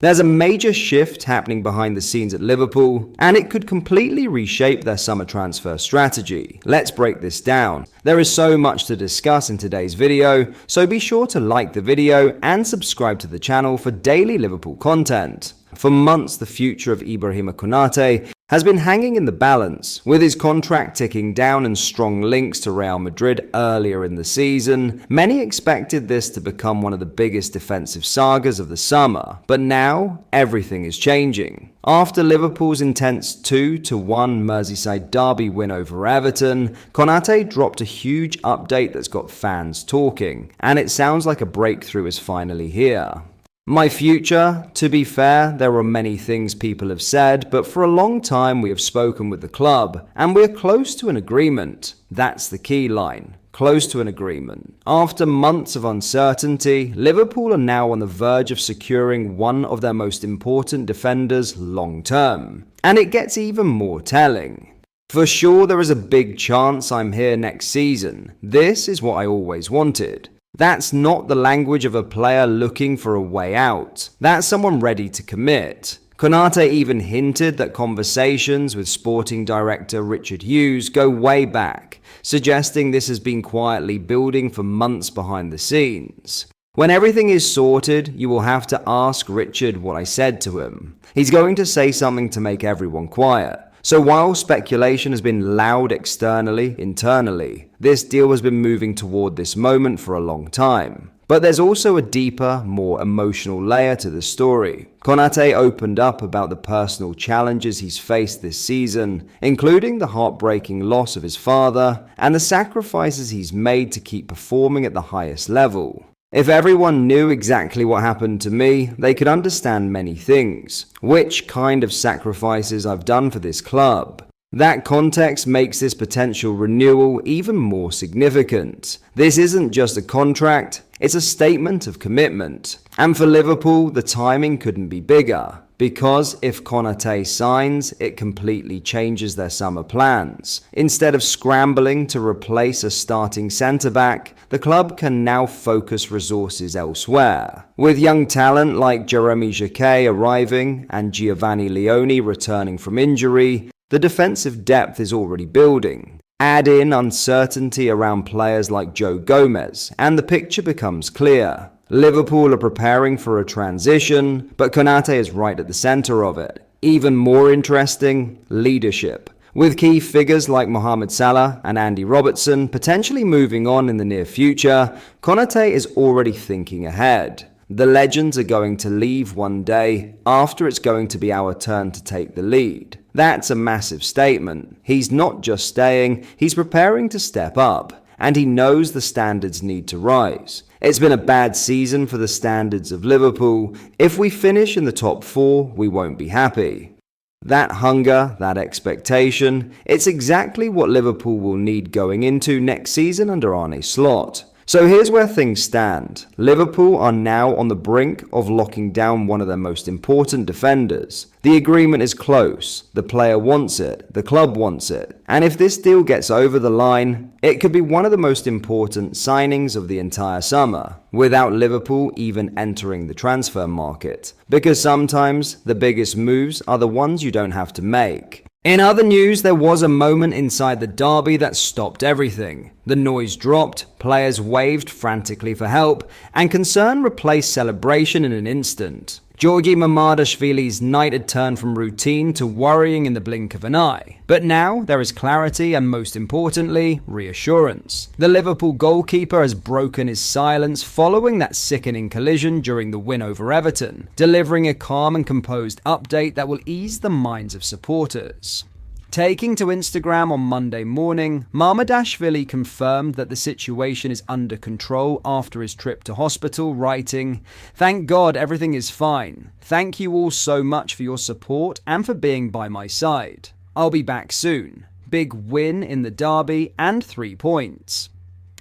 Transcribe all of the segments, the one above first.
There's a major shift happening behind the scenes at Liverpool, and it could completely reshape their summer transfer strategy. Let's break this down. There is so much to discuss in today's video, so be sure to like the video and subscribe to the channel for daily Liverpool content. For months, the future of Ibrahima Konate has been hanging in the balance, with his contract ticking down and strong links to Real Madrid earlier in the season. Many expected this to become one of the biggest defensive sagas of the summer, but now everything is changing. After Liverpool's intense 2-1 Merseyside derby win over Everton, Konate dropped a huge update that's got fans talking, and it sounds like a breakthrough is finally here. My future? To be fair, there are many things people have said, but for a long time we have spoken with the club, and we are close to an agreement. That's the key line. Close to an agreement. After months of uncertainty, Liverpool are now on the verge of securing one of their most important defenders long term. And it gets even more telling. For sure, there is a big chance I'm here next season. This is what I always wanted. That's not the language of a player looking for a way out. That's someone ready to commit. Konate even hinted that conversations with sporting director Richard Hughes go way back, suggesting this has been quietly building for months behind the scenes. When everything is sorted, you will have to ask Richard what I said to him. He's going to say something to make everyone quiet. So while speculation has been loud externally, internally, this deal has been moving toward this moment for a long time. But there's also a deeper, more emotional layer to the story. Konate opened up about the personal challenges he's faced this season, including the heartbreaking loss of his father and the sacrifices he's made to keep performing at the highest level. If everyone knew exactly what happened to me, they could understand many things. Which kind of sacrifices I've done for this club. That context makes this potential renewal even more significant. This isn't just a contract, it's a statement of commitment. And for Liverpool, the timing couldn't be bigger. Because if Konate signs, it completely changes their summer plans. Instead of scrambling to replace a starting centre-back, the club can now focus resources elsewhere. With young talent like Jeremy Jacquet arriving and Giovanni Leone returning from injury, the defensive depth is already building. Add in uncertainty around players like Joe Gomez, and the picture becomes clear. Liverpool are preparing for a transition, but Konate is right at the centre of it. Even more interesting, leadership. With key figures like Mohamed Salah and Andy Robertson potentially moving on in the near future, Konate is already thinking ahead. The legends are going to leave one day after it's going to be our turn to take the lead. That's a massive statement. He's not just staying, he's preparing to step up, and he knows the standards need to rise. It's been a bad season for the standards of Liverpool. If we finish in the top 4, we won't be happy. That hunger, that expectation, it's exactly what Liverpool will need going into next season under Arne Slot. So here's where things stand. Liverpool are now on the brink of locking down one of their most important defenders. The agreement is close, the player wants it, the club wants it, and if this deal gets over the line, it could be one of the most important signings of the entire summer, without Liverpool even entering the transfer market. Because sometimes, the biggest moves are the ones you don't have to make. In other news, there was a moment inside the derby that stopped everything. The noise dropped, players waved frantically for help, and concern replaced celebration in an instant. Jurgen Mamardashvili's night had turned from routine to worrying in the blink of an eye. But now, there is clarity and, most importantly, reassurance. The Liverpool goalkeeper has broken his silence following that sickening collision during the win over Everton, delivering a calm and composed update that will ease the minds of supporters. Taking to Instagram on Monday morning, Mamardashvili confirmed that the situation is under control after his trip to hospital, writing, "Thank God everything is fine. Thank you all so much for your support and for being by my side. I'll be back soon. Big win in the derby and 3 points."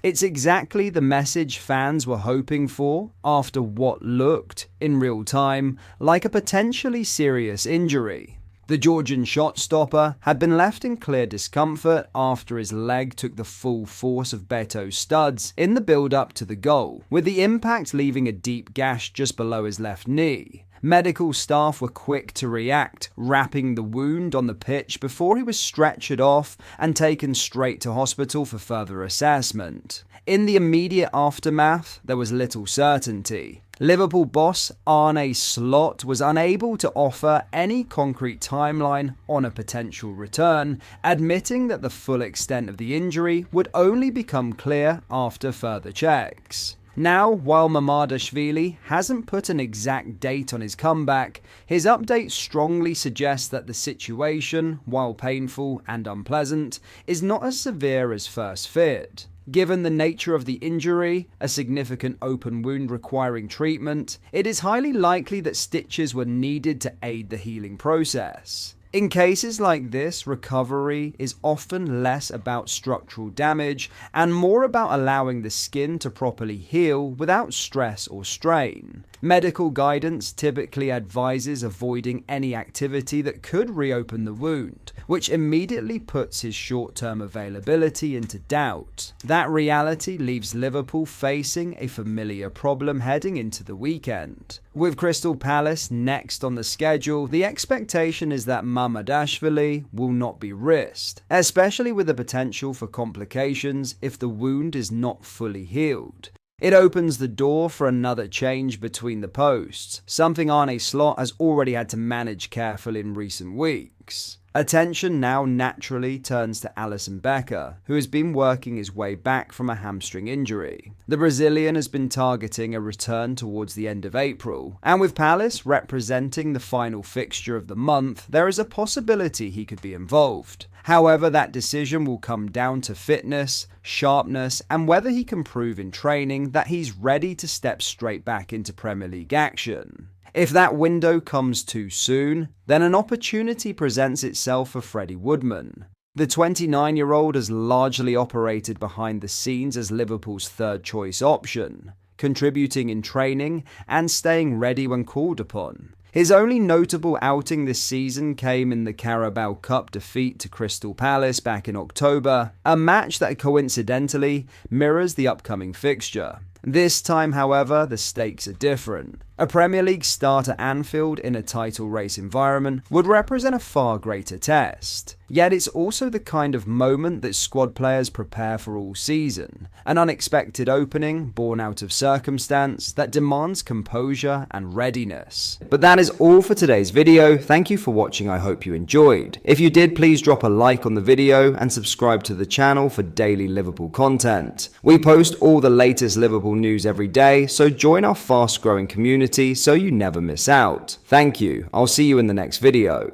It's exactly the message fans were hoping for after what looked, in real time, like a potentially serious injury. The Georgian shot stopper had been left in clear discomfort after his leg took the full force of Beto's studs in the build-up to the goal, with the impact leaving a deep gash just below his left knee. Medical staff were quick to react, wrapping the wound on the pitch before he was stretchered off and taken straight to hospital for further assessment. In the immediate aftermath, there was little certainty. Liverpool boss Arne Slot was unable to offer any concrete timeline on a potential return, admitting that the full extent of the injury would only become clear after further checks. Now, while Mamardashvili hasn't put an exact date on his comeback, his update strongly suggests that the situation, while painful and unpleasant, is not as severe as first feared. Given the nature of the injury, a significant open wound requiring treatment, it is highly likely that stitches were needed to aid the healing process. In cases like this, recovery is often less about structural damage and more about allowing the skin to properly heal without stress or strain. Medical guidance typically advises avoiding any activity that could reopen the wound, which immediately puts his short-term availability into doubt. That reality leaves Liverpool facing a familiar problem heading into the weekend. With Crystal Palace next on the schedule, the expectation is that Mamardashvili will not be risked, especially with the potential for complications if the wound is not fully healed. It opens the door for another change between the posts, something Arne Slot has already had to manage carefully in recent weeks. Attention now naturally turns to Alisson Becker, who has been working his way back from a hamstring injury. The Brazilian has been targeting a return towards the end of April, and with Palace representing the final fixture of the month, there is a possibility he could be involved. However, that decision will come down to fitness, sharpness, and whether he can prove in training that he's ready to step straight back into Premier League action. If that window comes too soon, then an opportunity presents itself for Freddie Woodman. The 29-year-old has largely operated behind the scenes as Liverpool's third-choice option, contributing in training and staying ready when called upon. His only notable outing this season came in the Carabao Cup defeat to Crystal Palace back in October, a match that coincidentally mirrors the upcoming fixture. This time, however, the stakes are different. A Premier League start at Anfield in a title race environment would represent a far greater test. Yet it's also the kind of moment that squad players prepare for all season. An unexpected opening born out of circumstance that demands composure and readiness. But that is all for today's video. Thank you for watching. I hope you enjoyed. If you did, please drop a like on the video and subscribe to the channel for daily Liverpool content. We post all the latest Liverpool news every day, so join our fast growing community so you never miss out. Thank you. I'll see you in the next video.